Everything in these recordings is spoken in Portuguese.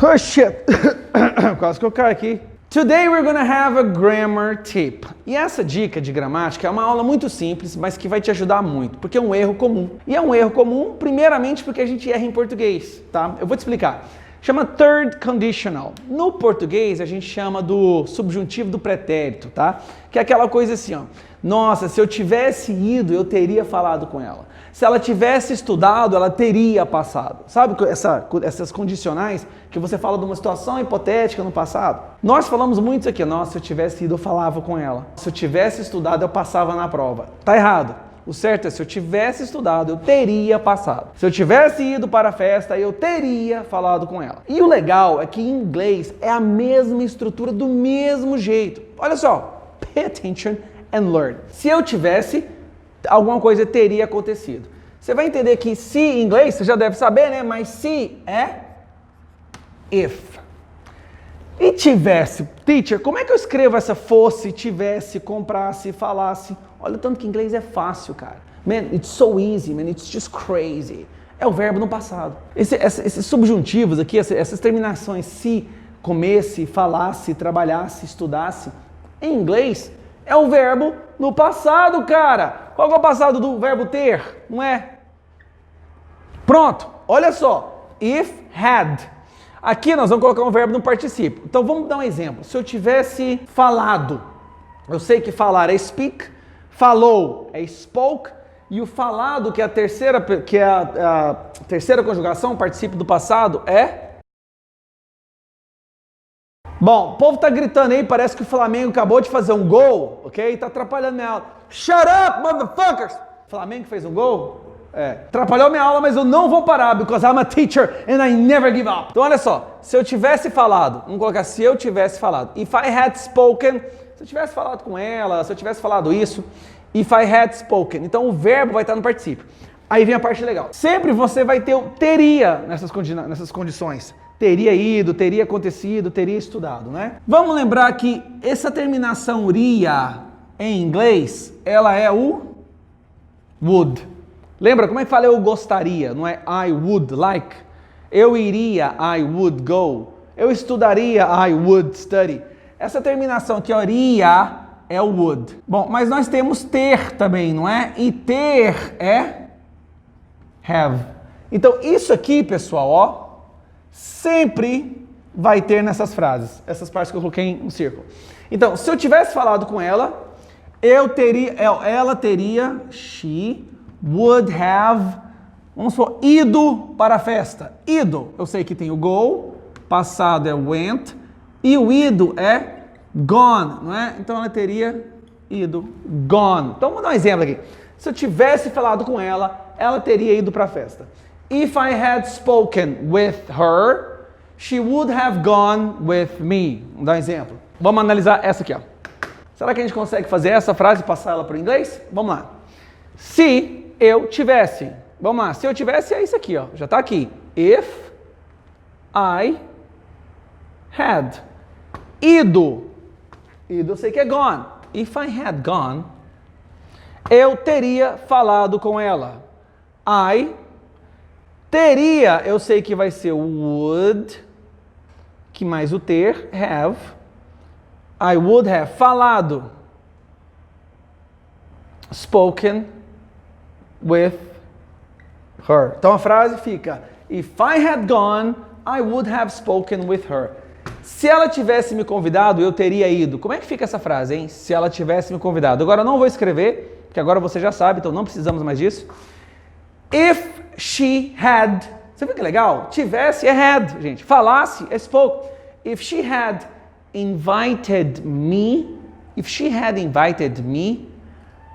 Oh shit! Quase que eu caio aqui. Today we're gonna have a grammar tip. E essa dica de gramática é uma aula muito simples, mas que vai te ajudar muito, porque é um erro comum. E é um erro comum, primeiramente, porque a gente erra em português, tá? Eu vou te explicar. Chama third conditional. No português, a gente chama do subjuntivo do pretérito, tá? Que é aquela coisa assim, ó. Nossa, se eu tivesse ido, eu teria falado com ela. Se ela tivesse estudado, ela teria passado. Sabe essas condicionais que você fala de uma situação hipotética no passado? Nós falamos muito isso aqui. Nossa, se eu tivesse ido, eu falava com ela. Se eu tivesse estudado, eu passava na prova. Tá errado. O certo é, se eu tivesse estudado, eu teria passado. Se eu tivesse ido para a festa, eu teria falado com ela. E o legal é que em inglês é a mesma estrutura do mesmo jeito. Olha só. Pay attention and learn. Se eu tivesse, alguma coisa teria acontecido. Você vai entender que se em inglês, você já deve saber, né? Mas se é if. E tivesse, teacher, como é que eu escrevo essa fosse, tivesse, comprasse, falasse? Olha o tanto que inglês é fácil, cara. Man, it's so easy, man, it's just crazy. É o verbo no passado. Esses subjuntivos aqui, essas terminações, se, comesse, falasse, trabalhasse, estudasse, em inglês, é o verbo no passado, cara. Qual é o passado do verbo ter? Não é? Pronto, olha só. If, had. Aqui nós vamos colocar um verbo no particípio. Então vamos dar um exemplo. Se eu tivesse falado, eu sei que falar é speak, falou é spoke, e o falado, que é a terceira conjugação, o particípio do passado, é... Bom, o povo tá gritando aí, parece que o Flamengo acabou de fazer um gol, ok? Tá atrapalhando minha aula. Shut up, motherfuckers! O Flamengo fez um gol? Atrapalhou minha aula, mas eu não vou parar, because I'm a teacher and I never give up. Então olha só, se eu tivesse falado, vamos colocar se eu tivesse falado. If I had spoken, se eu tivesse falado com ela, se eu tivesse falado isso, if I had spoken. Então o verbo vai estar no particípio. Aí vem a parte legal. Sempre você vai ter o teria nessas condições. Teria ido, teria acontecido, teria estudado, né? Vamos lembrar que essa terminação ria em inglês, ela é o would. Lembra como é que fala eu gostaria? Não é I would like? Eu iria, I would go. Eu estudaria, I would study. Essa terminação aqui, ó, ria, é o would. Bom, mas nós temos ter também, não é? E ter é have. Então isso aqui, pessoal, ó, sempre vai ter nessas frases. Essas partes que eu coloquei em um círculo. Então, se eu tivesse falado com ela, ela teria, she would have, vamos supor, ido para a festa. Ido, eu sei que tem o go, passado é went, e o ido é gone, não é? Então ela teria ido, gone. Então vamos dar um exemplo aqui. Se eu tivesse falado com ela, ela teria ido para a festa. If I had spoken with her, she would have gone with me. Vamos dar um exemplo. Vamos analisar essa aqui, ó. Será que a gente consegue fazer essa frase e passar ela para o inglês? Vamos lá. Se eu tivesse. Vamos lá. Se eu tivesse é isso aqui, ó. Já está aqui. If I had ido. Ido eu sei que é gone. If I had gone, eu teria falado com ela. I teria, eu sei que vai ser would, que mais o ter, have. I would have falado. Spoken with her. Então a frase fica: If I had gone, I would have spoken with her. Se ela tivesse me convidado, eu teria ido. Como é que fica essa frase, hein? Se ela tivesse me convidado. Agora eu não vou escrever, porque agora você já sabe, então não precisamos mais disso. If she had. Você viu que legal? Tivesse é had, gente. Falasse é spoke. If she had invited me,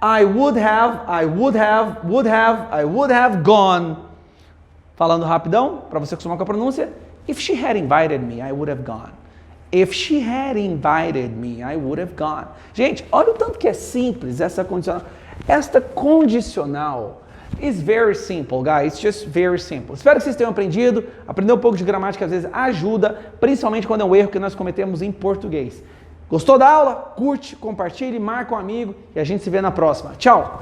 I would have gone. Falando rapidão, para você acostumar com a pronúncia. If she had invited me, I would have gone. If she had invited me, I would have gone. Gente, olha o tanto que é simples essa condicional. Esta condicional is very simple, guys. It's just very simple. Espero que vocês tenham aprendido. Aprender um pouco de gramática às vezes ajuda, principalmente quando é um erro que nós cometemos em português. Gostou da aula? Curte, compartilhe, marca um amigo e a gente se vê na próxima. Tchau!